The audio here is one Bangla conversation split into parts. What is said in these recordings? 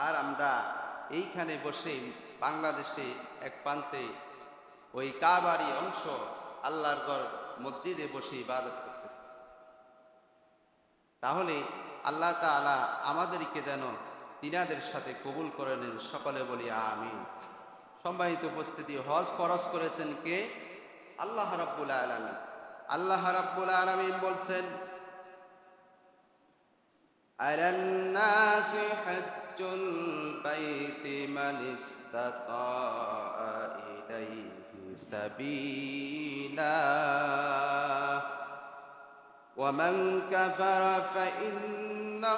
আর আমরা এইখানে বসে বাংলাদেশে এক প্রান্তে ওই কাবারই অংশ আল্লাহর ঘর মসজিদে বসে ইবাদত করতেছি। তাহলে আল্লাহ তাআলা আমাদেরকে যেন তিনাদের সাথে কবুল করে নেন, সকলে বলি আমিন। সম্মানিত উপস্থিতি, হজ ফরজ করেছেন কে? আল্লাহ রাব্বুল আলামিন। আল্লাহ রাব্বুল আলামিন বলছেন, আলান নাসি হজ্জুল বাইতি মান ইসতাতা ইলাইহি সাবিলা ওয়া মান কাফারা ফাইন্নাল্লাহা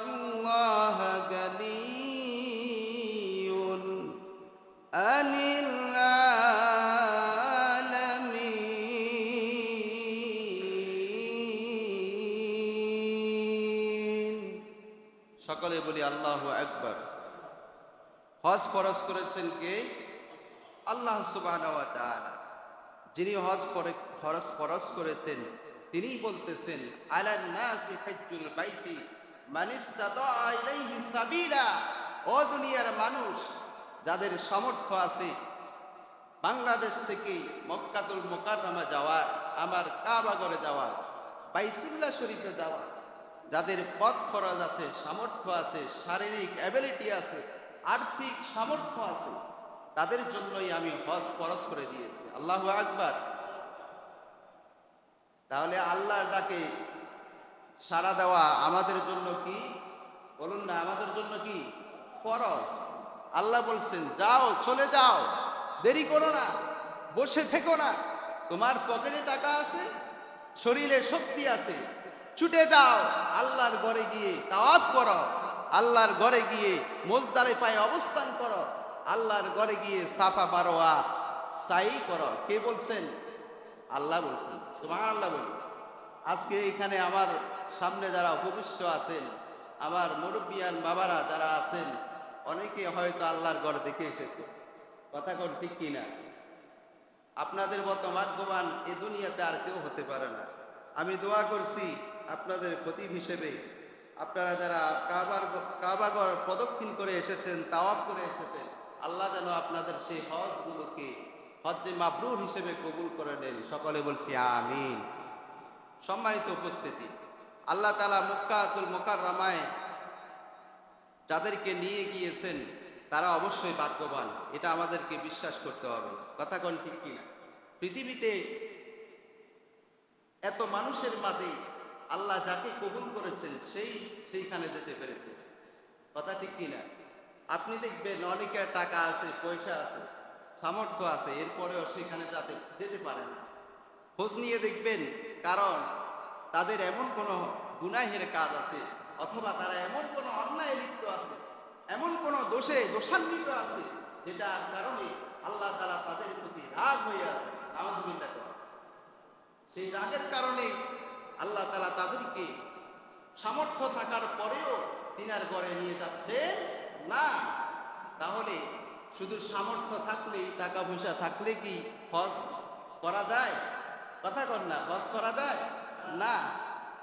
গানিয়্যুন আনিল আলামিন। সকলে বলি আল্লাহু আকবার। হজ ফরজ করেছেন কে? আল্লাহ সুবহানাহু ওয়া তাআলা। যিনি হজ ফরজ করেছেন তিনিই বলতেছেন, আলান নাসি হজ্জুল বাইতি মান ইসতাতা ইলাইহি সাবিলা। ও দুনিয়ার মানুষ, যাদের সামর্থ্য আছে বাংলাদেশ থেকে মক্কাতুল মুকাররমা যাওয়ার, আমার কাবাগরে যাওয়ার, বাইতুল্লাহ শরীফে যাওয়ার, যাদের পথ খরচ আছে, সামর্থ্য আছে, শারীরিক অ্যাবিলিটি আছে, আর্থিক সামর্থ্য আছে, তাদের জন্যই আমি হজ ফরজ করে দিয়েছি। আল্লাহু আকবার। তাহলে আল্লাহর ডাকে সাড়া দেওয়া আমাদের জন্য কি? বলুন না, আমাদের জন্য কি? ফরজ। আল্লাহ বলছেন, যাও, চলে যাও, দেরি করো না, বসে থেকো না। তোমার পকেটে টাকা আছে, শরীরে শক্তি আছে, ছুটে যাও, আল্লাহর ঘরে গিয়ে তাওয়াফ করো, আল্লাহর ঘরে গিয়ে মুজদালিফায় অবস্থান করো, আল্লাহর ঘরে গিয়ে সাফা মারওয়া সাই করো। কে বলছেন? আল্লাহ বলছেন। সুবহানাল্লাহ বলি। আজকে এখানে আমার সামনে যারা উপবিষ্ট আছেন, আমার মুরব্বিয়ান বাবারা যারা আছেন, অনেকে হয়তো আল্লাহর ঘর দেখে এসেছে। কথা কোন ঠিক কিনা? আপনাদের মতো ভাগ্যবান এ দুনিয়াতে আর কেউ হতে পারে না। আমি দোয়া করছি আপনাদের খতিব হিসেবে, আপনারা যারা কাবাগর প্রদক্ষিণ করে এসেছেন, তাওয়াফ করে এসেছেন, আল্লাহ যেন আপনাদের সেই হজগুলোকে হজ্জে মাবরুর হিসেবে কবুল করে নেন। সকলে বলছি আমিন। সম্মানিত উপস্থিতি, আল্লাহ তাআলা মক্কাতুল মুকাররমায় যাদেরকে নিয়ে গিয়েছেন তারা অবশ্যই ভাগ্যবান, এটা আমাদেরকে বিশ্বাস করতে হবে। কথা কোন ঠিক কিনা? পৃথিবীতে এত মানুষের মাঝে আল্লাহ যাকে কবুল করেছেন সেইখানে যেতে পেরেছে। কথা ঠিক কিনা? আপনি দেখবেন অনেকের টাকা আছে, পয়সা আছে, সামর্থ্য আছে, এরপরেও সেখানে যেতে পারে না। খোঁজ নিয়ে দেখবেন, কারণ তাদের এমন কোনো গুনাহের কাজ আছে, অথবা তারা এমন কোনো অন্যায় লিপ্ত আছে, এমন কোনো দোষান্বিত আছে, যেটার কারণে আল্লাহ তাআলা তাদের প্রতি রাগ হয়ে আছে। নাউযুবিল্লাহ। সেই রাগের কারণে আল্লাহ তাআলা তাদেরকে সামর্থ্য থাকার পরেও তিনার ঘরে নিয়ে যাচ্ছেন না। তাহলে শুধু সামর্থ্য থাকলেই, টাকা পয়সা থাকলে কি হজ করা যায়? কথা কর না, হজ করা যায় না।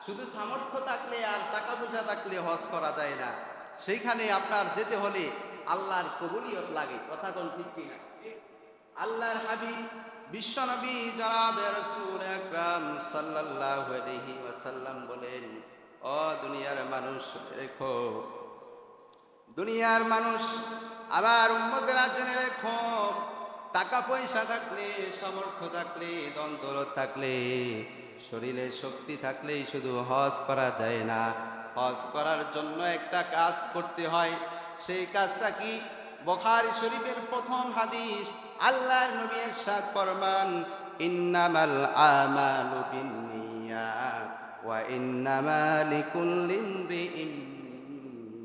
শুধু সামর্থ্য থাকলে আর টাকা পয়সা থাকলে হজ করা যায় না। সেইখানে আপনার যেতে হলে আল্লাহর কবুলিয়ত লাগে। কথা কোন ঠিক কিনা? আল্লাহর হাবিব বিশ্বনবী জনাব রাসূল আকরাম সাল্লাল্লাহু আলাইহি ওয়াসাল্লাম বলেন, ও দুনিয়ার মানুষ, রেখো, দুনিয়ার মানুষ, আবার উম্মতেরা জেনে রেখো, টাকা পয়সা থাকলে, সামর্থ্য থাকলে, ধন দৌলত থাকলে, শরীরে শক্তি থাকলেই শুধু হজ করা যায় না। হজ করার জন্য একটা কাজ করতে হয়। সেই কাজটা কি? বুখারী শরীফের প্রথম হাদিস, আল্লাহর নবী ইরশাদ ফরমান, ইন্নামাল আমালু বিন্নিয়াত ওয়া ইন্নামা লিকুল্লি ইমরিইম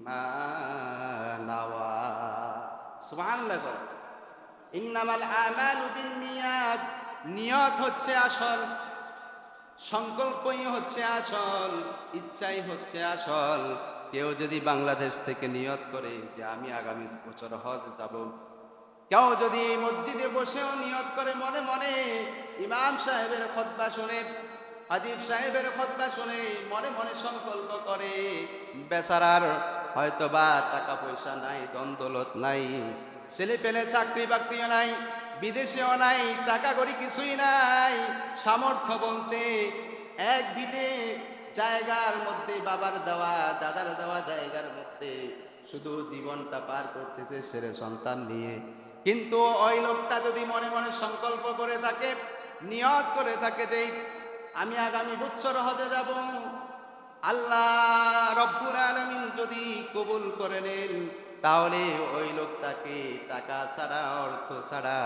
মা নাওয়া। সুবহানাল্লাহ। ইন্নামাল আমালু বিন্নিয়াত, নিয়ত হচ্ছে আসল, সংকল্পই হচ্ছে আসল, ইচ্ছাই হচ্ছে আসল। কেউ যদি বাংলাদেশ থেকে নিয়ত করে যে আমি আগামী বছর হজ যাব, কেউ যদি এই মসজিদে বসেও নিয়ত করে মনে মনে, ইমাম সাহেবের খুতবা শুনে, হাজিব সাহেবের খুতবা শুনে মনে মনে সংকল্প করে, বেচারার হয়তো বা টাকা পয়সা নাই, দন্দলত নাই, ছেলে পেলে চাকরি বাকরিও নাই, বিদেশেও নাই, টাকা করি কিছুই নাই, সামর্থ্য বলতে এক বিটে জায়গার মধ্যে, বাবার দেওয়া দাদার দেওয়া জায়গার মধ্যে শুধু জীবনটা পার করতেছে ছেলে সন্তান নিয়ে। কিন্তু ওই লোকটা যদি মনে মনে সংকল্প করে থাকে, নিয়ত করে থাকে যে আমি আগামী বছর হজে যাব, আল্লাহ রব্বুল আলামিন যদি কবুল করে নেন, তাহলে ওই লোকটাকে টাকা ছাড়া, অর্থ ছাড়া,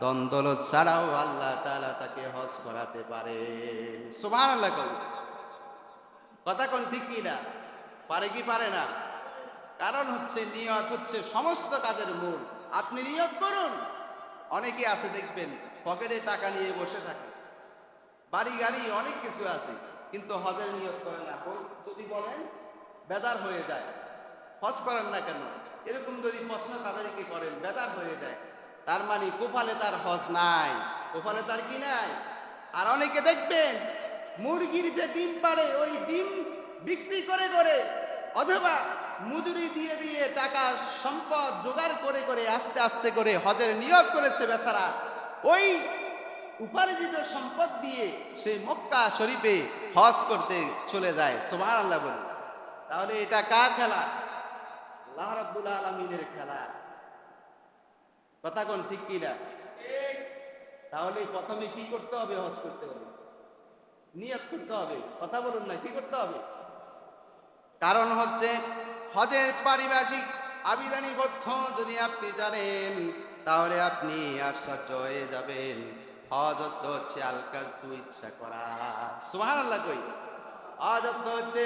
দ্বন্দ্বলত ছাড়াও আল্লাহ তাআলা তাকে হজ করাতে পারে। সুবহানাল্লাহ। কথা কোন ঠিক কি না? পারে কি পারে না? কারণ হচ্ছে নিয়ত হচ্ছে সমস্ত কাজের মূল। আপনি নিয়ত করুন। অনেকে আছে দেখবেন পকেটে টাকা নিয়ে বসে থাকে, বাড়ি গাড়ি অনেক কিছু আছে, কিন্তু হজের নিয়ত করে না। যদি বলেন বেদার হয়ে যায়, হজ করেন না কেন, এরকম যদি প্রশ্ন তাদেরকে করেন, বেদার হয়ে যায়। তার মানে কোপালে তার হজ নাই, কোপালে তার কি নাই। আর অনেকে দেখবেন মুরগির যে ডিম পারে, ওই ডিম বিক্রি করে করে অথবা মজুরি দিয়ে দিয়ে টাকা সম্পদ জোগাড় করে করে আস্তে আস্তে করে হজের নিয়োগ করেছে বেচারা। ওই উপার্জিত সম্পদ দিয়ে সে মক্কা শরীফে হজ করতে চলে যায়। সুবহানাল্লাহ বলে। তাহলে এটা কার খেলা? আল্লাহ রাব্বুল আলামিনের খেলা। কথা কোন ঠিক কি না? তাহলে প্রথমে কি করতে হবে? হজ করতে হবে, নিয়ত করতে হবে। কথা বলুন না, কি করতে হবে? কারণ হচ্ছে হজের পারিভাষিক আবিধানিক অর্থ যদি আপনি জানেন, তাহলে আপনি আশ্চর্য হয়ে যাবেন। হজ অর্থ হচ্ছে আল কাসদু, ইচ্ছা করা। সুবহানাল্লাহ কই। হজ অর্থ হচ্ছে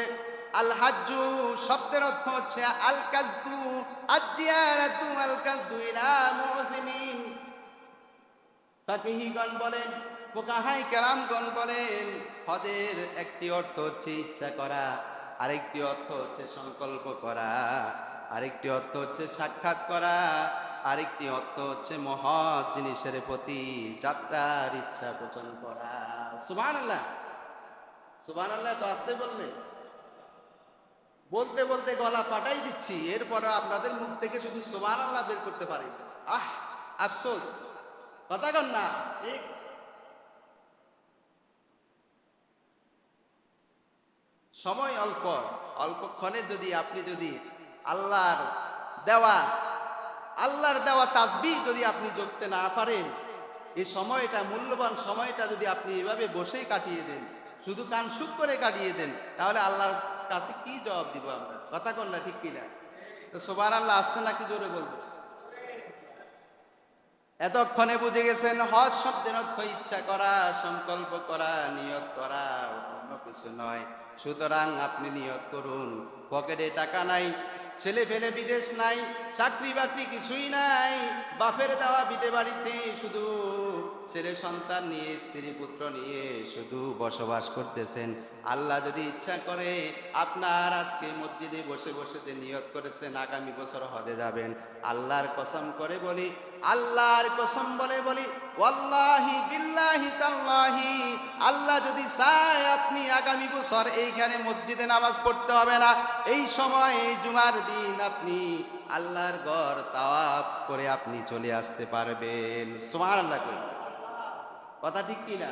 আল হাজ্জু, শব্দের অর্থ হচ্ছে আল কাসদু, আজ-জিয়ারাতু, আল কাসদু ইলা মুহসিনিন। ফাকিহিগণ বলেন, ফুকাহায়ে কেরামগণ বলেন, হজের একটি অর্থ হচ্ছে ইচ্ছা করা, আরেকটি অর্থ হচ্ছে সংকল্প করা, আরেকটি অর্থ হচ্ছে সাক্ষাৎ করা, আরেকটি অর্থ হচ্ছে মহৎ জিনিসের প্রতি যাত্রার ইচ্ছা পোষণ করা। সুবহানাল্লাহ। সুবহানাল্লাহ তো আসতে বললেন, বলতে বলতে গলা পাটাই দিচ্ছি, এরপরে আপনাদের মুখ থেকে শুধু সুবহানাল্লাহ বের করতে পারি। আহ, আফসোস। কথা কন না ঠিক। সময় অল্প, অল্পক্ষণে যদি আপনি যদি আল্লাহর দেওয়া আল্লাহর দেওয়া তাসবিহ যদি আপনি জপতে না পারেন, এই সময়টা, মূল্যবান সময়টা যদি আপনি এভাবে বসেই কাটিয়ে দেন, শুধু কান সুখ করে কাটিয়ে দেন, তাহলে আল্লাহর কাছে কি জবাব দিব আমরা? কথা কন না ঠিক কিনা? তো সুবহানাল্লাহ আসতে নাকি জোরে বলবো? এতক্ষণে বুঝে গেছেন হজ শব্দের অর্থ ইচ্ছা করা, সংকল্প করা, নিয়ত করা, অন্য কিছু নয়। সুতরাং আপনি নিয়ত করুন। পকেটে টাকা নাই, ছেলে ফেলে বিদেশ নাই, চাকরি বাকরি কিছুই নাই, বাপের দেওয়া বিটে বাড়িতে শুধু ছেলে সন্তান নিয়ে, স্ত্রী পুত্র নিয়ে শুধু বসবাস করতেছেন। আল্লাহ যদি ইচ্ছা করে, আপনার আজকে মসজিদে বসে বসে যে নিয়ত করেছেন আগামী বছর হজে যাবেন, আল্লাহর কসম করে বলি, আল্লাহর কসম বলে বলি, ওয়াল্লাহি বিল্লাহি তাল্লাহি, আল্লাহ যদি চায় আপনি আগামী বছর এইখানে মসজিদে নামাজ পড়তে হবে না। এই সময়, এই জুমার দিন আপনি আল্লাহর ঘর তাওয়াফ করে আপনি চলে আসতে পারবেন। সুবহানাল্লাহ। কথা ঠিক কি না?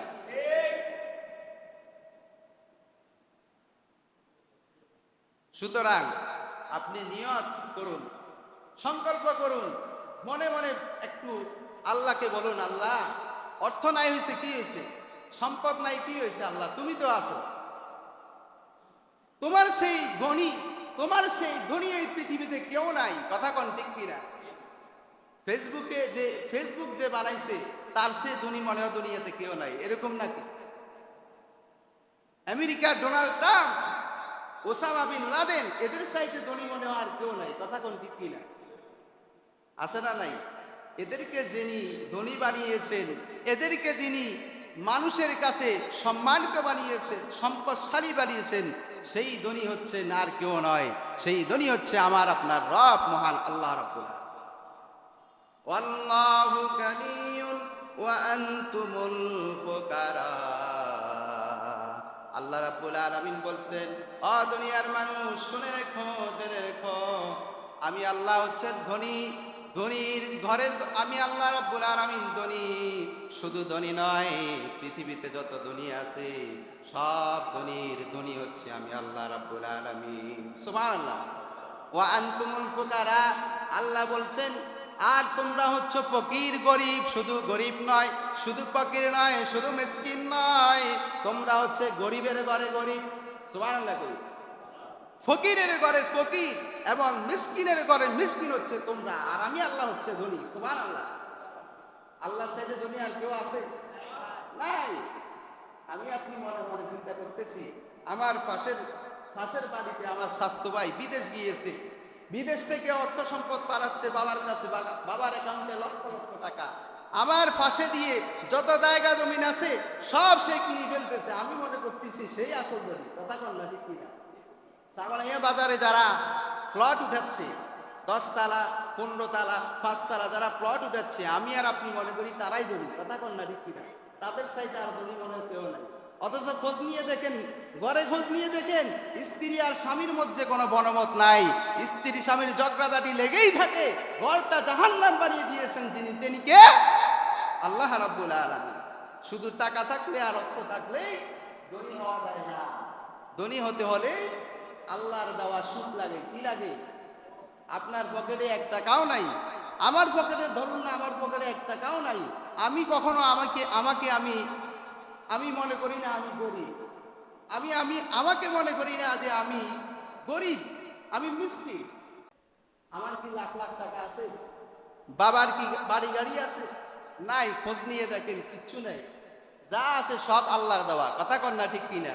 সুতরাং আপনি নিয়ত করুন, সংকল্প করুন, মনে মনে একটু আল্লাহকে বলুন, আল্লাহ অর্থ নাই হয়েছে কি হয়েছে, সম্পদ নাই কি হয়েছে, আল্লাহ তুমি তো আছো, তোমার সেই ধনী, তোমার সেই ধনী এই পৃথিবীতে কেউ নাই। কথা কন ঠিক কিনা? ফেসবুক যে বানাইছে তার সে ধনী মনে হয় দুনিয়াতে কেউ নাই, এরকম নাকি? আমেরিকার Donald Trump, Osama bin Laden, এদের চাইতে ধনী মনে হয় আর কেউ নাই। কথা কোন ঠিক কিনা? আছে না নাই? এদেরকে যিনি ধনী বানিয়েছেন, এদেরকে যিনি মানুষের কাছে সম্মানিত বানিয়েছেন, সম্পদশালী বানিয়েছেন, সেই ধনী হচ্ছেন আর কেউ নয়, সেই ধনী হচ্ছে আমার আপনার রব, মহান আল্লাহ রাব্বুল আলামিন। ওয়াল্লাহু গানিয়্যুন ওয়া আনতুমুল ফুকারা। আল্লাহ রাব্বুল আলামিন বলছেন, ও দুনিয়ার মানুষ শুনে রেখো, জেনে রেখো, আমি আল্লাহ হচ্ছে ধনী, ধনীর ঘরের আমি আল্লাহ রাব্বুল আলামিন ধনী। শুধু ধনী নয়, পৃথিবীতে যত ধনী আছে সব ধনীর ধনী হচ্ছে আমি আল্লাহ রাব্বুল আলামিন। সুবহানাল্লাহ। ওয়া আনতুমুল ফুকারা, আল্লাহ বলছেন আর তোমরা হচ্ছে ফকির গরিব, শুধু গরিব নয়, শুধু ফকির নয়, শুধু মিসকিন নয়, তোমরা হচ্ছে গরিবের ঘরে গরিব। সুবহানাল্লাহ কই। ফকিরের ঘরের ফকির এবং মিসকিনের ঘরের মিসকিন হচ্ছে তোমরা, আর আমি আল্লাহ হচ্ছে ধনী। সুবহানাল্লাহ। আল্লাহ চাইতে ধনী আর কেউ আছে? নাই। আমি আপনি মনে মনে চিন্তা করতেছি, আমার পাশের বাড়িতে আমার স্বাস্থ্য ভাই বিদেশ গিয়েছে, বিদেশ থেকে অর্থ সম্পদ পাঠাচ্ছে বাবার কাছে, বাবার অ্যাকাউন্টে লক্ষ লক্ষ টাকা, আমার পাশে দিয়ে যত জায়গা জমিন আছে সব সে কিনে ফেলতেছে। আমি মনে করতেছি সেই আসল ধনী। কথা কন না, ঠিক কিনা? সামানিয়া বাজারে যারা প্লট উঠাচ্ছে, 10 তালা 15 তালা 5 তালা যারা প্লট উঠাচ্ছে, আমি আর আপনি মনে করি তারাই ধনী। কথা কন না, ঠিক কিনা? তাদের চাইতে আর ধনী মনে হয় কেউ নাই। অথচ খোঁজ নিয়ে দেখেন, ঘরে খোঁজ নিয়ে দেখেন, স্ত্রী আর স্বামীর মধ্যে কোনো বনমত নাই, স্ত্রী স্বামীর ঝগড়াঝাটি লেগেই থাকে। ঘরটা জাহান্নাম বানিয়ে দিয়েছেন যিনি, তিনি কে? আল্লাহ রাব্বুল আলামিন। শুধু টাকা থাকলে আর অর্থ থাকলেই ধনী হওয়া যায় না। ধনী হতে হলে আল্লাহর দেওয়া সুখ লাগে। কি লাগে? আপনার পকেটে 1 টাকাও নাই, আমার পকেটে ধরুন না, আমার পকেটে 1 টাকাও নাই, আমি কখনো আমি মনে করি না আমি গরিব, আমি আমি আমাকে মনে করি না যে আমি গরিব, আমি মিসকিন। আমার কি লাখ লাখ টাকা আছে? বাবার কি বাড়ি গাড়ি আছে? নাই। খোঁজ নিয়ে দেখেন, কিচ্ছু নাই। যা আছে সব আল্লাহর দেওয়া। কথা কন না, ঠিক কিনা?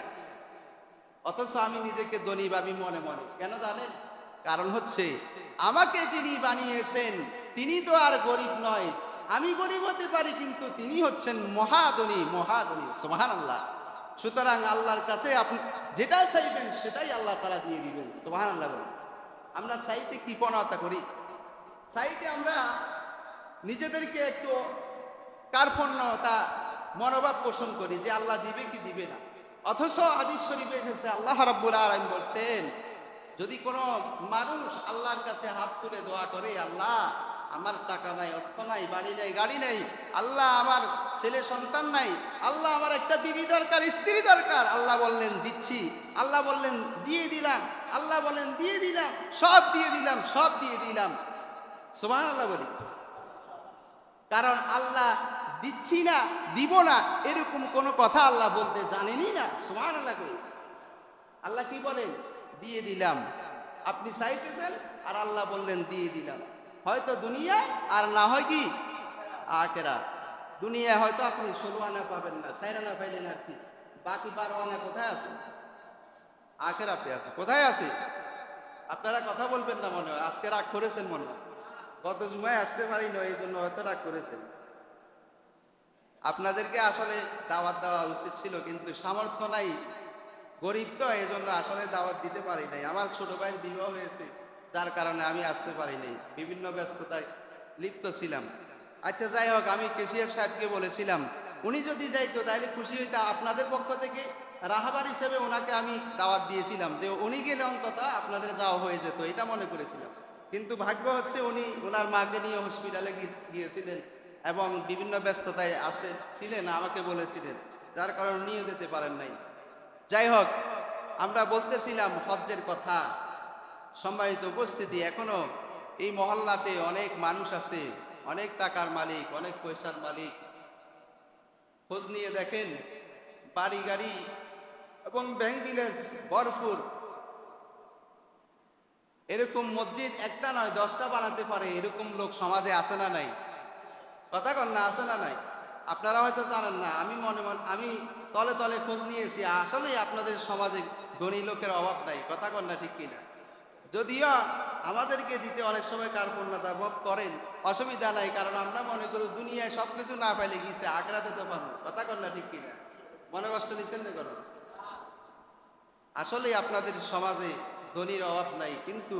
অথচ আমি নিজেকে ধনী ভাবি মনে মনে। কেন জানেন? কারণ হচ্ছে আমাকে যিনি বানিয়েছেন তিনি তো আর গরিব নয়। আমি গরিব হতে পারি, কিন্তু তিনি হচ্ছেন মহাধনী, মহাধনী। সুবহানাল্লাহ। সুতরাং আল্লাহর কাছে আপনি যেটা চাইবেন সেটাই আল্লাহ তাআলা দিয়ে দিবেন। সুবহানাল্লাহ বলেন। আমরা চাইতে কৃপণতা করি, চাইতে আমরা নিজেদেরকে একটু কার্পণ্যতা মনোভাব পোষণ করি যে আল্লাহ দিবে কি দিবে না। অথচ হাদিস শরীফে এসেছে আল্লাহ রাব্বুল আলামিন বলছেন, যদি কোনো মানুষ আল্লাহর কাছে হাত তুলে দোয়া করে, আল্লাহ আমার টাকা নাই, অর্থ নাই, বাড়ি নাই, গাড়ি নাই, আল্লাহ আমার ছেলে সন্তান নাই, আল্লাহ আমার একটা বিবি দরকার, স্ত্রী দরকার, আল্লাহ বললেন দিচ্ছি, আল্লাহ বললেন দিয়ে দিলাম, আল্লাহ বললেন দিয়ে দিলাম, সব দিয়ে দিলাম, সব দিয়ে দিলাম। সুবহানাল্লাহ বলি। কারণ আল্লাহ দিচ্ছি না, দিব না, এরকম কোনো কথা আল্লাহ বলতে জানেনই না। সুবহানাল্লাহ কই। আল্লাহ কি বলেন? দিয়ে দিলাম। আপনি চাইতেছেন আর আল্লাহ বললেন দিয়ে দিলাম। হয়তো দুনিয়া, আর না হয় কি আখিরাত। দুনিয়ায় হয়তো আপনি 16 আনা পাবেন না, 4 আনা পাইলেন আর কি, বাকি 12 আনা কোথায় আছে? আখিরাতে আছে। কোথায় আছে? আপনারা কথা বলবেন না মনে হয়, আজকে রাগ করেছেন মনে হয়, গত জুমায় আসতে পারি না, এই জন্য হয়তো রাগ করেছেন। আপনাদেরকে আসলে দাওয়াত দেওয়া উচিত ছিল, কিন্তু সামর্থ্য নাই, গরিব তো, এই জন্য আসলে দাওয়াত দিতে পারি নাই। আমার ছোট ভাইয়ের বিবাহ হয়েছে, যার কারণে আমি আসতে পারি নাই, বিভিন্ন ব্যস্ততায় লিপ্ত ছিলাম। আচ্ছা যাই হোক, আমি কেশিয়ার সাহেবকে বলেছিলাম উনি যদি যাইতো তাহলে খুশি হইতা। আপনাদের পক্ষ থেকে রাহাবার হিসেবে ওনাকে আমি দাওয়াত দিয়েছিলাম, যে উনি গেলে অন্তত আপনাদের যাওয়া হয়ে যেত, এটা মনে করেছিলাম। কিন্তু ভাগ্য হচ্ছে উনি ওনার মাকে নিয়ে হসপিটালে গিয়েছিলেন এবং বিভিন্ন ব্যস্ততায় ছিলেন, আমাকে বলেছিলেন, যার কারণে উনিও যেতে পারেন নাই। যাই হোক, আমরা বলতেছিলাম হজ্জের কথা। সম্মানিত উপস্থিতি, এখনো এই মহল্লাতে অনেক মানুষ আছে, অনেক টাকার মালিক, অনেক পয়সার মালিক। খোঁজ নিয়ে দেখেন, বাড়ি গাড়ি এবং ব্যাংক ব্যালেন্স ভরপুর। এরকম মসজিদ একটা নয় 10টা বানাতে পারে, এরকম লোক সমাজে আছে না নাই? কথা কন না, আছে না নাই? আপনারা হয়তো জানেন না, আমি তলে তলে খোঁজ নিয়েছি, আসলে আপনাদের সমাজে ধনী লোকের অভাব নাই। কথা কন না, ঠিক কিনা? যদিও আমাদেরকে দিতে অনেক সময় কার্পণ্যতা বোধ করেন, অসুবিধা নাই, কারণ আমরা মনে করি দুনিয়ায় সবকিছু না পাইলে গিয়েছে আখেরাতে তো পাবো। কথা কন না, ঠিক কিনা? মনে কষ্ট নিচ্ছেন না করো? আসলে আপনাদের সমাজে ধনীর অভাব নাই, কিন্তু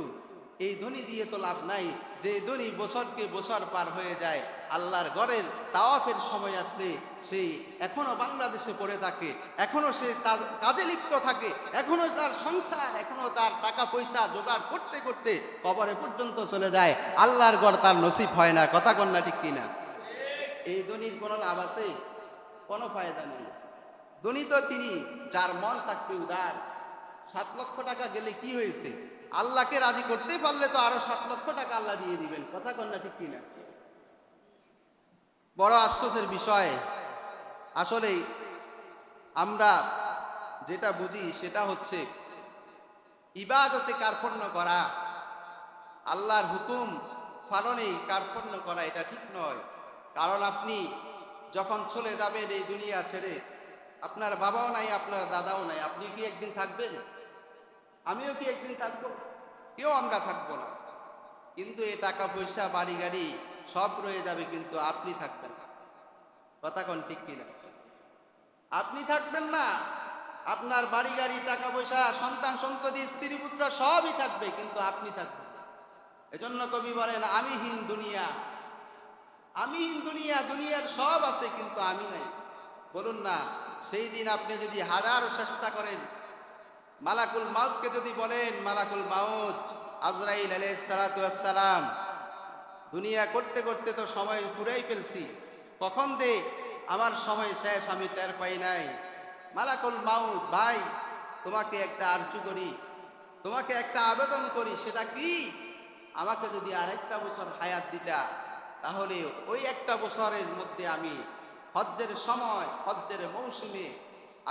এই ধনী দিয়ে তো লাভ নাই, যে ধনী বছরকে বছর পার হয়ে যায়, আল্লাহর ঘরের তাওয়াফের সময় আসলে সেই এখনো বাংলাদেশে পড়ে থাকে, এখনো সে তার কাজে লিপ্ত থাকে, এখনো তার সংসার, এখনো তার টাকা পয়সা জোগাড় করতে করতে কবরে পর্যন্ত চলে যায়, আল্লাহর ঘর তার নসিব হয় না। কথা কন্যা ঠিক কিনা? এই ধনীর কোনো লাভ আছে? কোনো ফায়দা নেই। ধনী তো তিনি যার মন থাকবে উদার। 7 লক্ষ টাকা গেলে কি হয়েছে? আল্লাহকে রাজি করতে পারলে তো আরো 7 লক্ষ টাকা আল্লাহ দিয়ে দিবেন। কথা কন্যা ঠিক কিনা? বড় আফসোসের বিষয়, আসলে আমরা যেটা বুঝি সেটা হচ্ছে ইবাদতে কার্পণ্য করা, আল্লাহর হুকুম পালনে কার্পণ্য করা, এটা ঠিক নয়। কারণ আপনি যখন চলে যাবেন এই দুনিয়া ছেড়ে, আপনার বাবাও নাই, আপনার দাদাও নাই, আপনি কি একদিন থাকবেন? আমিও কি একদিন থাকবো? কেউ আমরা থাকবো না। কিন্তু এই টাকা পয়সা বাড়ি গাড়ি সব রয়ে যাবে, কিন্তু আপনি থাকবেন না। কথা কোন ঠিক কিনা? আপনি থাকবেন না। আপনার বাড়ি গাড়ি টাকা পয়সা সন্তান সন্ততি স্ত্রী পুত্র সবই থাকবে, কিন্তু আপনি থাকবেন না। এজন্য কবি বলেন, আমিহীন দুনিয়া, আমিহীন দুনিয়া, দুনিয়ার সব আছে কিন্তু আমি নাই। বলুন না, সেই দিন আপনি যদি হাজারো চেষ্টা করেন, মালাকুল মাউতকে যদি বলেন, মালাকুল মাউত আজরাইল আলাইহিস সালাতু ওয়াস সালাম, দুনিয়া করতে করতে তো সময় পুরাই ফেলছি, কখন দে আমার সময় শেষ আমি টের পাই নাই। মালাকুল মাউত, ভাই তোমাকে একটা আরজু করি, তোমাকে একটা আবেদন করি, সেটা কি? আমাকে যদি আরেকটা বছর হায়াত দিতা, তাহলে ওই একটা বছরের মধ্যে আমি হজ্জের সময়, হজ্জের মৌসুমে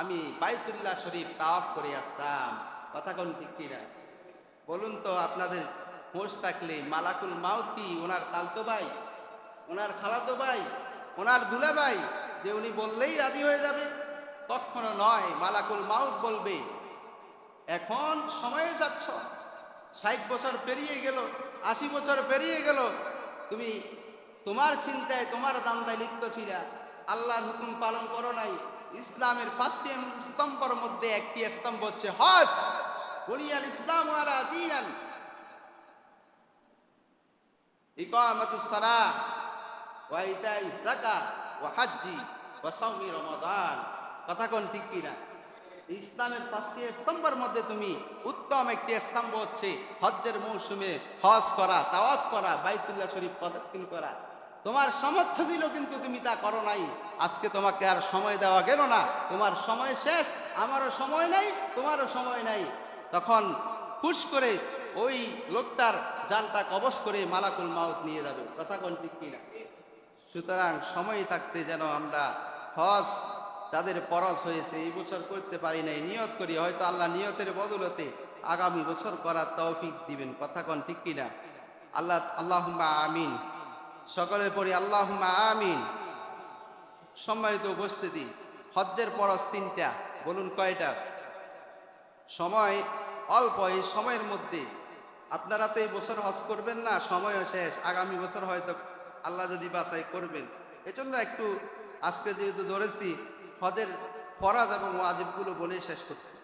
আমি বাইতুল্লাহ শরীফ তাওয়াফ করে আসতাম। কথা কোন ঠিক কিনা? বলুন তো, আপনাদের হোশ থাকলে মালাকুল মাউত কি ওনার তালতো ভাই, ওনার খালাতো ভাই, ওনার দুলা ভাই, যে উনি বললেই রাজি হয়ে যাবে? কখনো নয়। মালাকুল মাউত বলবে, এখন সময়ে যাচ্ছ, 60 বছর পেরিয়ে গেল, 80 বছর পেরিয়ে গেল, তুমি তোমার চিন্তায় তোমার দান্দায় লিপ্ত ছিল, আল্লাহর হুকুম পালন করো নাই। ইসলামের 5টি স্তম্ভের মধ্যে একটি স্তম্ভ হচ্ছে হজ। বুনিয়াল ইসলাম আলা দীনান ইকামাতুস সালাহ ওয়া ইতাইজ যাকাত ওয়া হজ্জি ওয়া সাওমি রমাদান। কথা কোন ঠিক কিনা? ইসলামের 5টি স্তম্ভের মধ্যে তুমি উত্তম একটি স্তম্ভ হচ্ছে হজ্জের মৌসুমে হজ করা, তাওয়াফ করা, বাইতুল্লাহ শরীফ প্রদক্ষিণ করা। তোমার সামর্থ্য ছিল কিন্তু তুমি তা করো নাই। আজকে তোমাকে আর সময় দেওয়া গেল না, তোমার সময় শেষ, আমারও সময় নাই, তোমারও সময় নাই। তখন ফুস করে ওই লোকটার জানটা কবজ করে মালাকুল মাউত নিয়ে যাবে। কথা কোন ঠিক কিনা? সুতরাং সময় থাকতে যেন আমরা হজ, যাদের ফরজ হয়েছে এই বছর করতে পারি নাই, নিয়ত করি, হয়তো আল্লাহ নিয়তের বদলতে আগামী বছর করার তৌফিক দিবেন। কথা কোন ঠিক কিনা? আল্লাহ, আল্লাহুম্মা আমিন। সকলে পড়ি আল্লাহুম্মা আমিন। সম্মানিত উপস্থিতি, হজ্জের ফরজ 3টা। বলুন কয়টা? সময় অল্প, এই সময়ের মধ্যে আপনারা তো এই বছর হজ করবেন না, সময়ও শেষ, আগামী বছর হয়তো আল্লাহ যদি বাছাই করবেন। এজন্য একটু আজকে যেহেতু ধরেছি, হজের ফরজ এবং ওয়াজিবগুলো বলে শেষ করছি।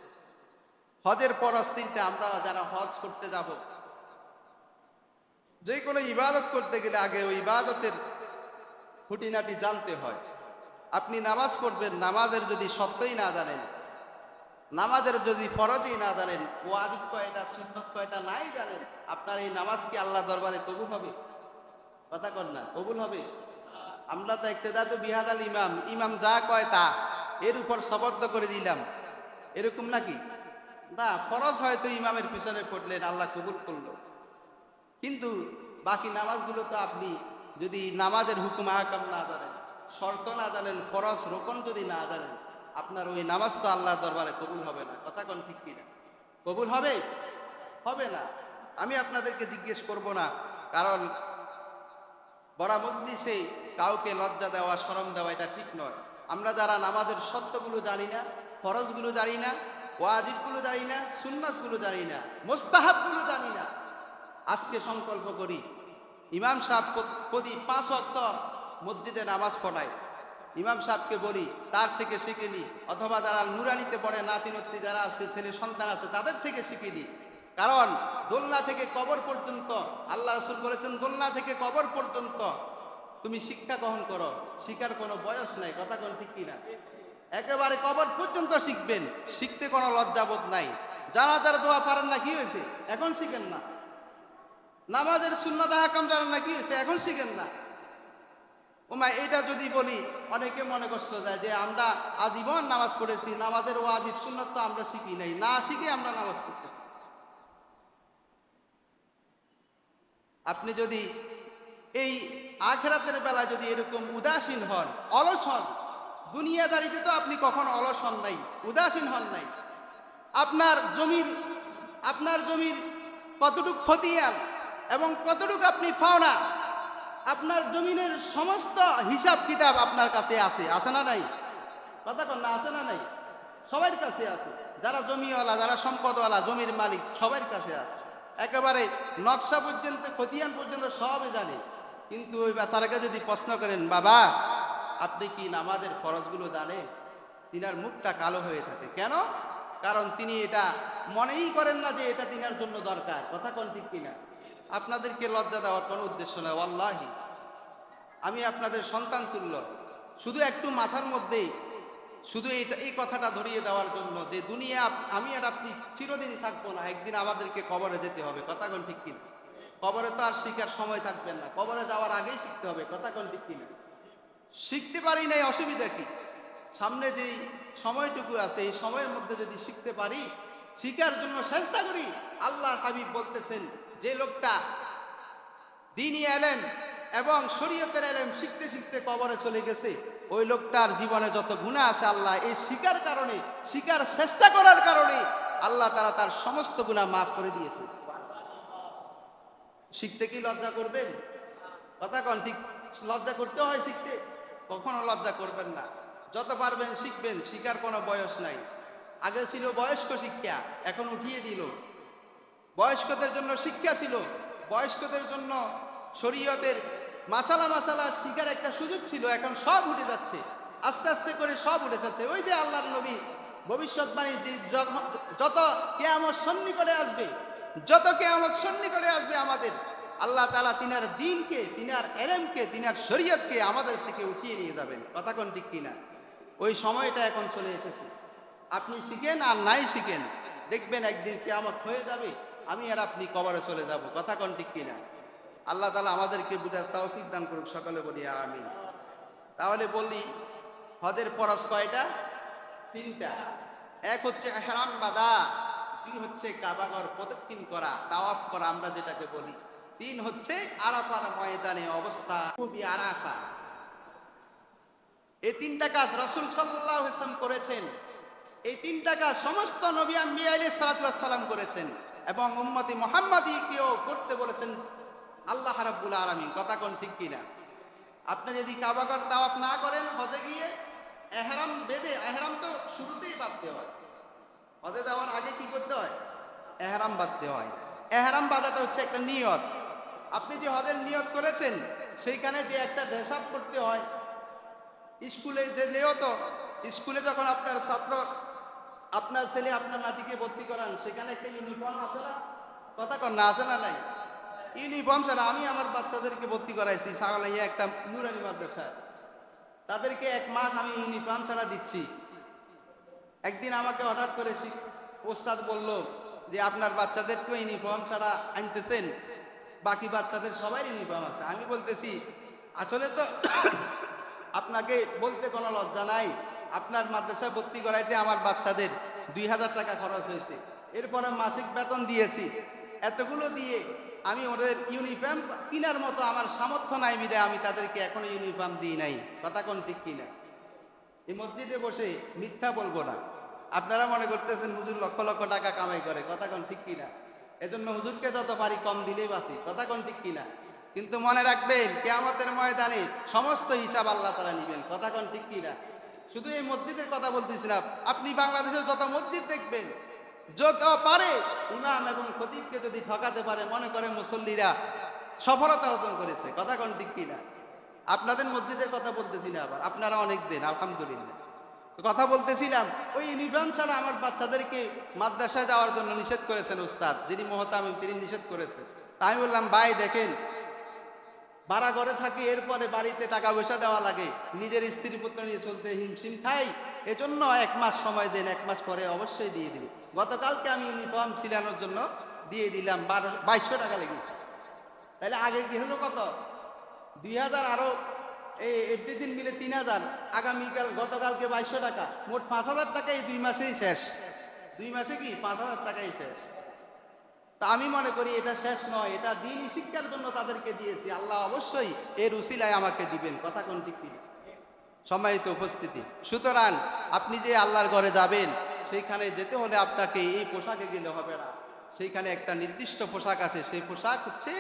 হজের ফরজ 3টা। আমরা যারা হজ করতে যাব, যে কোনো ইবাদত করতে গেলে আগে ওই ইবাদতের খুঁটিনাটি জানতে হয়। আপনি নামাজ পড়বেন, নামাজের যদি সত্যই না জানেন, নামাজের যদি ফরজই না জানেন, ওয়াজিব কয়টা, সুন্নত কয়টা নাই জানেন, আপনার এই নামাজ কি আল্লাহ দরবারে কবুল হবে? কথা কর না, কবুল হবে? আমরা তো ইক্তেদা তো বিহাদাল ইমাম, ইমাম যা কয় তা এর উপর শপথ করে দিলাম, এরকম নাকি? না, ফরজ হয়তো ইমামের পিছনে পড়লেন, আল্লাহ কবুল করলো, কিন্তু বাকি নামাজগুলো তো আপনি যদি নামাজের হুকুম আহকাম না জানেন, শর্ত না জানেন, ফরজ রোকন যদি না জানেন, আপনার ওই নামাজ তো আল্লাহর দরবারে কবুল হবে না। কথা কোন ঠিক কিনা? কবুল হবে? হবে না। আমি আপনাদেরকে জিজ্ঞেস করব না, কারণ বড় মজলিসে কাউকে লজ্জা দেওয়া, শরম দেওয়া এটা ঠিক নয়। আমরা যারা নামাজের সত্যগুলো জানি না, ফরজগুলো জানি না, ওয়াজিবগুলো জানি না, সুন্নাতগুলো জানি না, মুস্তাহাবগুলো জানি না, আজকে সংকল্প করি, ইমাম সাহেব প্রতি 5 ওয়াক্ত মসজিদে নামাজ পড়ায়, ইমাম সাহেবকে বলি তার থেকে শিখে নি, অথবা যারা নুরানিতে পড়ে নাতিনত্তি যারা আছে, ছেলে সন্তান আছে, তাদের থেকে শিখে নি। কারণ দোলনা থেকে কবর পর্যন্ত আল্লাহ রাসূল বলেছেন, দোলনা থেকে কবর পর্যন্ত তুমি শিক্ষা গ্রহণ করো, শিখার কোনো বয়স নাই। কথা কোন ঠিক কিনা? একেবারে কবর পর্যন্ত শিখবেন, শিখতে কোনো লজ্জাবোধ নাই। যারা যারা দোয়া পারেন না, কি হয়েছে? এখন শিখেন না। নামাজের সুন্নাত আহকাম জানেন না, কি হয়েছে? এখন শিখেন না। ওমা এটা যদি বলি অনেকে মনে কষ্ট যায় যে আমরা আজীবন নামাজ পড়েছি, নামাজের ওয়াজিব সুন্নাত তো আমরা শিখি নাই, না শিখে আমরা নামাজ পড়তেছি। আপনি যদি এই আখিরাতের বেলা যদি এরকম উদাসীন হন, অলস হন, দুনিয়াদারিতে তো আপনি কখনো অলস হন নাই, উদাসীন হন নাই। আপনার জমির কতটুক খতিয়ান এবং কতটুক আপনি পাওনা, আপনার জমিনের সমস্ত হিসাব কিতাব আপনার কাছে আছে, আছে না নাই? কথা কন না, আছে না নাই? সবার কাছে আছে। যারা জমিওয়ালা, যারা সম্পদওয়ালা, জমির মালিক, সবার কাছে আছে। একেবারে নকশা পর্যন্ত, খতিয়ান পর্যন্ত সবই জানে। কিন্তু ওই বেচারাকে যদি প্রশ্ন করেন, বাবা আপনি কি নামাজের ফরজগুলো জানেন? তিনার মুখটা কালো হয়ে থাকে। কেন? কারণ তিনি এটা মনেই করেন না যে এটা তিনার জন্য দরকার। কথা কোন ঠিক কিনা? আপনাদেরকে লজ্জা দেওয়ার কোনো উদ্দেশ্য নয়, ওয়াল্লাহি আমি আপনাদের সন্তান তুল্য। শুধু একটু মাথার মধ্যেই শুধু এই কথাটা ধরিয়ে দেওয়ার জন্য যে দুনিয়া আমি আর আপনি চিরদিন থাকবো না, একদিন আমাদেরকে কবরে যেতে হবে। কথা কোন ঠিক কিনা? কবরে তো আর শিখার সময় থাকবে না, কবরে যাওয়ার আগেই শিখতে হবে। কথা কোন ঠিক কিনা? শিখতে পারি নাই, অসুবিধা কি? সামনে যেই সময়টুকু আছে, এই সময়ের মধ্যে যদি শিখতে পারি, শিখার জন্য চেষ্টা করি। আল্লাহর হাবিব বলতেছেন, যে লোকটা দ্বীনি ইলম এবং শরীয়তের ইলম শিখতে শিখতে কবরে চলে গেছে, ওই লোকটার জীবনে যত গুনাহ আছে, আল্লাহ এই শিখার কারণে, শিখার চেষ্টা করার কারণে আল্লাহ তাআলা তার সমস্ত গুনাহ মাফ করে দিয়েছে। শিখতে কি লজ্জা করবেন? কথা কন ঠিক? লজ্জা করতে হয় শিখতে? কখনো লজ্জা করবেন না। যত পারবেন শিখবেন, শিখার কোনো বয়স নাই। আগে ছিল বয়স্ক শিক্ষা, এখন উঠিয়ে দিল। বয়স্কদের জন্য শিক্ষা ছিল, বয়স্কদের জন্য শরীয়তের মাসালা শিখার একটা সুযোগ ছিল, এখন সব উঠে যাচ্ছে। আস্তে আস্তে করে সব উঠে যাচ্ছে। ওই যে আল্লাহর নবী ভবিষ্যৎবাণী, যত কিয়ামত সন্নিকটে আসবে, যত কিয়ামত সন্নিকটে আসবে, আমাদের আল্লাহ তাআলা তিনার দ্বীনকে, তিনার ইলমকে, তিনার শরীয়তকে আমাদের থেকে উঠিয়ে নিয়ে যাবেন। কথা কোন ঠিক কিনা? ওই সময়টা এখন চলে এসেছে। আপনি শিখেন আর নাই শিখেন, দেখবেন একদিন কিয়ামত হয়ে যাবে, আমি আর আপনি কবরে চলে যাব। কথা কোন ঠিক কিনা? আল্লাহ তাআলা আমাদেরকে বুঝার তৌফিক দান করুক, সকলে বলি আমিন। তাহলে বলি, হজের ফরজ কয়টা? তিনটা। এক হচ্ছে ইহরাম বাঁধা, দুই হচ্ছে কাবাঘর প্রদক্ষিণ করা, তাওয়াফ করা আমরা যেটাকে বলি, তিন হচ্ছে আরাফার ময়দানে অবস্থা, খুবই আরাফা। এই তিনটা কাজ রাসূল সাল্লাল্লাহু আলাইহি ওয়াসাল্লাম করেছেন। এই তিনটা কাজ সমস্ত নবী আম্বিয়া আলাইহিস সালাতু ওয়াস সালাম করেছেন এবং উম্মতি মুহাম্মাদীকেও করতে বলেছেন আল্লাহ রাব্বুল আলামিন। কথা কোন ঠিক কিনা? আপনি যদি কাবাঘর তাওয়াফ না করেন, হজে গিয়ে ইহরাম বেঁধে, ইহরাম তো শুরুতেই বাঁধতে হয়, হজে যাওয়ার আগে কি করতে হয়? ইহরাম বাঁধতে হয়। ইহরাম বাঁধাটা হচ্ছে একটা নিয়ত। আপনি যে হজের নিয়ত করেছেন, সেইখানে যে একটা ড্রেস আপ করতে হয়, স্কুলে যে নিয়ত, স্কুলে যখন আপনার ছাত্র, আপনার ছেলে, আপনার নাতিকে ভর্তি করান, সেখানে একটা ইউনিফর্ম আছে না? কথা কন না, আছে না নাই? ইউনিফর্ম ছাড়া আমি আমার বাচ্চাদেরকে ভর্তি করাইছি সাগলাইয়া একটা নুরানি মাদ্রাসায়, তাদেরকে 1 মাস আমি ইউনিফর্ম ছাড়া দিচ্ছি। একদিন আমাকে হঠাৎ করে ওস্তাদ বলল যে আপনার বাচ্চাদেরকেও ইউনিফর্ম ছাড়া আনতেছেন, বাকি বাচ্চাদের সবাই ইউনিফর্ম আছে। আমি বলতেছি আসলে তো আপনাকে বলতে কোনো লজ্জা নাই, আপনার মাদ্রাসায় ভর্তি করাইতে আমার বাচ্চাদের 2000 টাকা খরচ হয়েছে, এরপরে মাসিক বেতন দিয়েছি, এতগুলো দিয়ে আমি ওদের ইউনিফর্ম কেনার মতো আমার সামর্থ্য নাই বিধায় আমি তাদেরকে এখনো ইউনিফর্ম দিই নাই। কথা কোন ঠিক কিনা? এই মসজিদে বসে মিথ্যা বলবো না। আপনারা মনে করতেছেন হুজুর লক্ষ লক্ষ টাকা কামাই করে। কথা কোন ঠিক কিনা? এজন্য হুজুরকে যত পারি কম দিলেই বাঁচি। কথা কোন ঠিক কিনা? কিন্তু মনে রাখবেন, কিয়ামতের ময়দানে সমস্ত হিসাব আল্লাহ তাআলা নেবেন। কথা কোন ঠিক কিনা? শুধু এই মসজিদের কথা বলতেছি না, আপনি বাংলাদেশের যত মসজিদ দেখবেন, যত পারে ইমাম এবং খতিবকে যদি ঠকাতে পারে, মনে করে মুসল্লিরা সফলতা অর্জন করেছে। কথা কোন ঠিক কিনা? আপনাদের মসজিদের কথা বলতেছি না, আবার আপনারা অনেক দেন আলহামদুলিল্লাহ, তো কথা বলতেছিলাম, ওই ইউনিফর্ম ছাড়া আমার বাচ্চাদেরকে মাদ্রাসায় যাওয়ার জন্য নিষেধ করেছেন উস্তাদ, যিনি মহতামিম তিনি নিষেধ করেছেন। তা আমি বললাম, ভাই দেখেন, ভাড়া ঘরে থাকি, এরপরে বাড়িতে টাকা পয়সা দেওয়া লাগে, নিজের স্ত্রী পুত্র নিয়ে চলতে হিমশিম খাই, এজন্য 1 মাস সময় দেন, 1 মাস পরে অবশ্যই দিয়ে দিবি। গতকালকে আমি ইউনিফর্ম ছিলানোর জন্য দিয়ে দিলাম, 2200 টাকা লেগেছে। তাহলে আগে কি হলো কত, 2000, আরো এই এভরিদিন মিলে 3000, আগামীকাল গতকালকে 2200 টাকা, মোট 5000 টাকা এই 2 মাসেই শেষ। 2 মাসে কি 5000 টাকাই শেষ। তা আমি মনে করি এটা শেষ নয়, এটা দ্বীনি শিক্ষার জন্য তাদেরকে দিয়েছি, আল্লাহ অবশ্যই এর উসিলায় আমাকে দিবেন। কথা কোন ঠিক কি? সম্মানিত উপস্থিতি, সুতরাং আপনি যে আল্লাহর ঘরে যাবেন, সেইখানে যেতে হলে আপনাকে এই পোশাকে গেলে হবে না। সেইখানে একটা নির্দিষ্ট পোশাক আছে, সেই পোশাক হচ্ছে,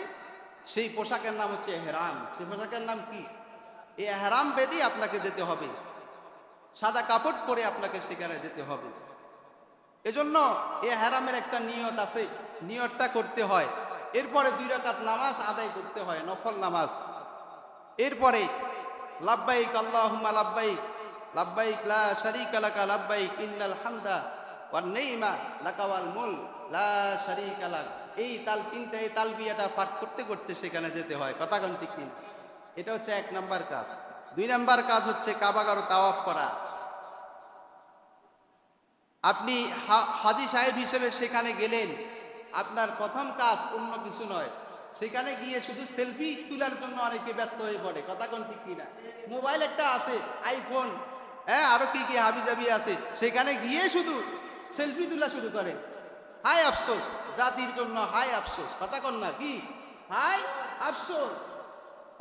সেই পোশাকের নাম হচ্ছে এহরাম। সেই পোশাকের নাম কি? এই এহরাম বেঁধে আপনাকে যেতে হবে, সাদা কাপড় পরে আপনাকে সেখানে যেতে হবে। এজন্য এই এহরামের একটা নিয়ত আছে, নিয়তটা করতে হয়। এরপরে 2 রাকাত নামাজ আদায় করতে হয়, নফল নামাজ। এরপরে লাব্বাইক আল্লাহুম্মা লাব্বাইক, লাব্বাইক লা শারীকা লাকা লাব্বাইক, ইন্নাল হামদা ওয়ান নি'মা লাকা ওয়াল মুলক লা শারীকা লাক। এই তিনটা এই তালবিয়াটা পাঠ করতে করতে সেখানে যেতে হয়। কথা কোন ঠিক কি? এটা হচ্ছে 1 নাম্বার কাজ। 2 নাম্বার কাজ হচ্ছে কাবাগার তাওয়াফ করা। আপনি হাজী সাহেব হিসেবে সেখানে গেলেন, আপনার প্রথম কাজ অন্য কিছু নয়, সেখানে গিয়ে শুধু সেলফি তোলার জন্য অনেকে ব্যস্ত হয়ে পড়ে। কথা কোন ঠিক কিনা? মোবাইল একটা আছে, আইফোন, হ্যাঁ, আরো কি কি হাবিজাবি আছে, সেখানে গিয়ে শুধু সেলফি তোলা শুরু করে। হাই আফসোস জাতির জন্য, হাই আফসোস। কথা কন না কি? হাই আফসোস।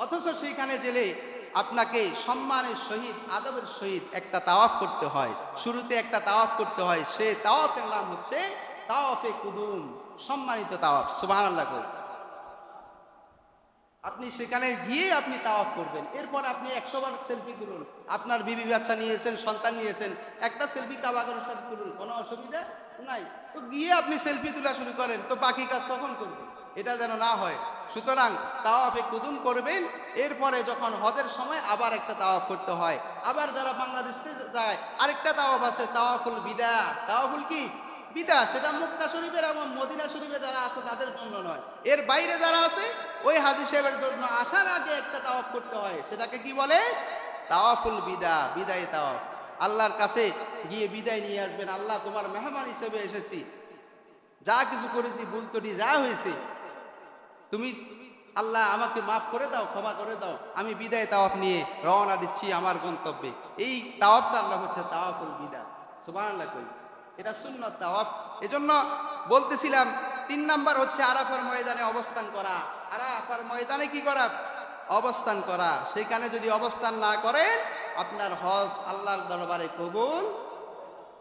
অথচ সেইখানে গেলে আপনাকে সম্মানের সহিত, আদবের সহিত একটা তাওয়াফ করতে হয়। শুরুতে একটা তাওয়াফ করতে হয়, সে তাওয়াফের নাম হচ্ছে তাওয়াফে কুদুম, সম্মানিত তাওয়াফ। সুবহানাল্লাহ। আপনি সেখানে গিয়ে আপনি তাওয়াফ করবেন। এরপর আপনি 100 বার সেলফি তুলুন। আপনার বিবি বাচ্চা নিয়েছেন, সন্তান নিয়েছেন, একটা সেলফি কাবাগরের সাথে তুলুন, কোনো অসুবিধা নাই। তো গিয়ে আপনি সেলফি তোলা শুরু করেন, তো বাকি কাজ কখন করবেন? এটা যেন না হয়। সুতরাং তাওয়াফে কুদুম করবেন। এরপরে যখন হজের সময় আবার একটা তাওয়াফ করতে হয়। আবার যারা বাংলাদেশ থেকে যায়, আরেকটা তাওয়াফ আছে, তাওয়াফুল বিদা। তাওয়াফুল কি? বিদা। সেটা মক্কা শরীফের এবং মদিনা শরীফে যারা আছে তাদের জন্য নয়, এর বাইরে যারা আছে ওই হাজী সাহেবের জন্য আসার আগে একটা তাওয়াফ করতে হয়। সেটাকে কি বলে? তাওয়াফুল বিদা, বিদায় তাওয়াফ। আল্লাহর কাছে গিয়ে বিদায় নিয়ে আসবেন। আল্লাহ, তোমার মেহমান হিসেবে এসেছি, যা কিছু করেছি, ভুল ত্রুটি যা হয়েছে, তুমি আল্লাহ আমাকে মাফ করে দাও, ক্ষমা করে দাও। আমি বিদায় তাওয়াফ নিয়ে রওনা দিচ্ছি আমার গন্তব্যে। এই তাওয়াফটার নাম হচ্ছে তাওয়াফুল বিদা। সুবহানাল্লাহ কই, এটা সুন্নত তাওয়াফ। এজন্য বলতেছিলাম 3 নাম্বার হচ্ছে আরাফার ময়দানে অবস্থান করা। আরাফার ময়দানে কি করা? অবস্থান করা। সেখানে যদি অবস্থান না করেন, আপনার হজ আল্লাহর দরবারে কবুল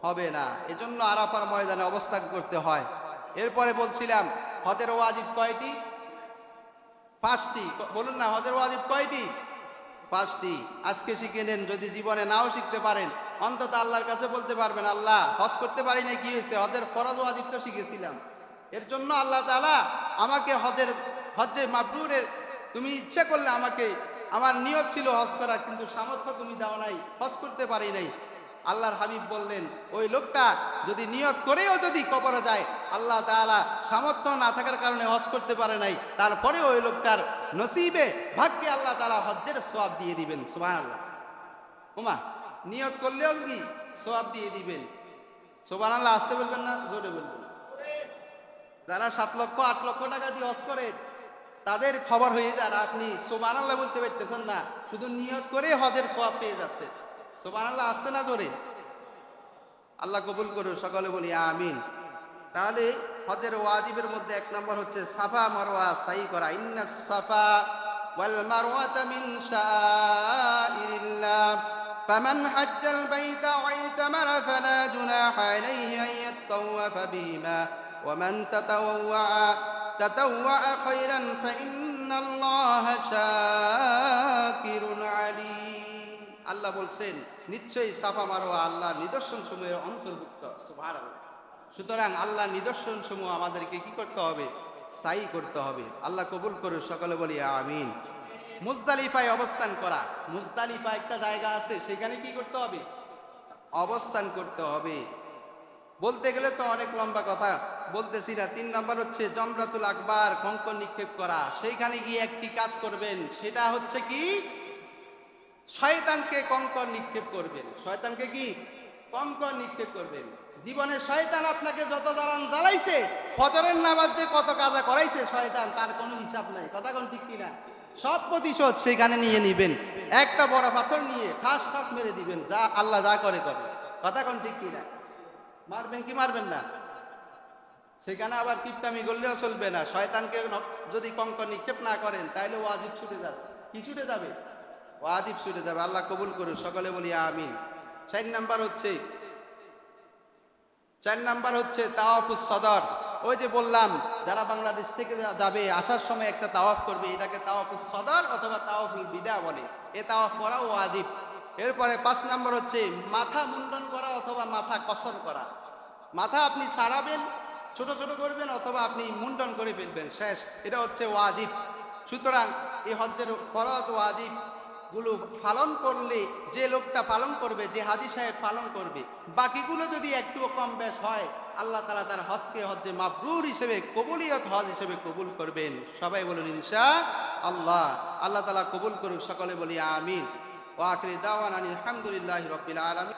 হবে না। এজন্য আরাফার ময়দানে অবস্থান করতে হয়। এরপরে বলছিলাম হজের ওয়াজিব কয়টি? 5টি। বলুন না, হজের ওয়াজিব কয়টি? 5টি। আজকে শিখে নেন, যদি জীবনে নাও শিখতে পারেন, অন্তত আল্লাহর কাছে বলতে পারবেন, আল্লাহ, হজ করতে পারি না, কি হয়েছে? হজের ফরজ ওয়াজিবটা শিখেছিলাম। এর জন্য আল্লাহ তাআলা আমাকে হজ্জে মাবরুরের, তুমি ইচ্ছা করলে আমাকে, আমার নিয়ত ছিল হজ করার, কিন্তু সামর্থ্য তুমি দাও নাই, হজ করতে পারি নাই। আল্লাহর হাবিব বললেন, ওই লোকটা যদি নিয়ত করেও যদি কবরে যায়, আল্লাহ তাআলা সামর্থ্য না থাকার কারণে হজ করতে পারে নাই, তারপরে ওই লোকটার নসিবে, ভাগ্যে আল্লাহ তাআলা হজ্জের সওয়াব দিয়ে দিবেন। সুবহানাল্লাহ। ওমা, নিয়ত করলেও কি সওয়াব দিয়ে দিবেন। সুবহানাল্লাহ। আসতে বলবেন না, জোরে বলবেন। যারা 7 লক্ষ 8 লক্ষ টাকা দিয়ে হজ করে, তাদের খবর হয়ে যায়, আর আপনি সুবহানাল্লাহ বলতে পারতেছেন না, শুধু নিয়ত করে হজের সওয়াব পেয়ে যাচ্ছে। সুবহানাল্লাহ। আসতে না জোরে। আল্লাহ কবুল করুন, সকলে বলি আমিন। তাহলে হজের ওয়াজিবের মধ্যে 1 নম্বর হচ্ছে সাফা মারওয়া সাই করা। ইন্নাস সাফা ওয়াল মারওয়াতা মিন শাআইরিল্লাহ ফামান হাজ্জাল বাইতা ওয়া ইতামারা ফালা জুনাহা আলাইহি আন ইয়াতাওয়াফা বিহিমা ওয়া মান তাতাওয়া খায়রান ফাইন্নাল্লাহা শাকিরুন আলীম। আল্লাহ বলছেন, নিশ্চয়ই সাফা মারওয়া আল্লাহর নিদর্শন সমূহের অন্তর্ভুক্ত। সুবহানাল্লাহ। সুতরাং আল্লাহর নিদর্শন সমূহ আমাদেরকে কি করতে হবে? সাই করতে হবে। আল্লাহ কবুল করুন, সকলে বলি আমিন। মুজদালিফায় অবস্থান করা। মুজদালিফা একটা জায়গা আছে, সেখানে কি করতে হবে? অবস্থান করতে হবে। বলতে গেলে তো অনেক লম্বা কথা, বলতেছি না। 3 নাম্বার হচ্ছে জমরাতুল আকবার, কঙ্কর নিক্ষেপ করা। সেইখানে গিয়ে একটি কাজ করবেন, সেটা হচ্ছে কি, শয়তানকে কঙ্কর নিক্ষেপ করবেন। শয়তানকে কি কঙ্কর নিক্ষেপ করবেন। জীবনে শয়তান আপনাকে যত জ্বালাইছে, ফজরের নামাজ যে কত কাজা করাইছে শয়তান, তার কোনো হিসাব নাই। কথা কোন ঠিক কিনা? সব প্রতিশোধ সেখানে নিয়ে নিবেন। একটা বড় পাথর নিয়ে ঠাস ঠাস মেরে দিবেন, যা আল্লাহ যা করে কবে। কথা কোন ঠিক কিনা? মারবেন কি মারবেন না? সেখানে আবার কিপটামি করলেও চলবে না। শয়তানকে যদি কঙ্কর নিক্ষেপ না করেন, তাহলে ওয়াজিব ছুটে যাবে। কি ছুটে যাবে? ওয়াজিব ছুটে যাবে। আল্লাহ কবুল করুন, সকলে বলি আমিন। 4 নাম্বার হচ্ছে তাওয়াফুস সদর। ওই যে বললাম, যারা বাংলাদেশ থেকে যাবে, আসার সময় একটা তাওয়াফ করবে, এটাকে তাওয়াফুস সদর অথবা তাওয়াফুল বিদা বলে। এ তাওয়াফ করা ওয়াজিব। এরপরে 5 নাম্বার হচ্ছে মাথা মুন্ডন করা অথবা মাথা কসর করা। মাথা আপনি ছাড়াবেন, ছোট ছোট করবেন, অথবা আপনি মুন্ডন করে ফেলবেন, শেষ। এটা হচ্ছে ওয়াজিব। সুতরাং এই হজ্জের ফরজ ওয়াজিব গুলো পালন করলে, যে লোকটা পালন করবে, যে হাজী সাহেব পালন করবে, বাকিগুলো যদি একটু কম বেশ হয়, আল্লাহ তাআলা তার হজকে হজ্জে মাবরুর হিসেবে, কবুলিয়ত হজ হিসেবে কবুল করবেন। সবাই বলুন ইনশাআল্লাহ। আল্লাহ তাআলা কবুল করুক, সকলে বলি আমিন। ওয়া আখিরি দাওয়ানা আলহামদুলিল্লাহি রাব্বিল আলামিন।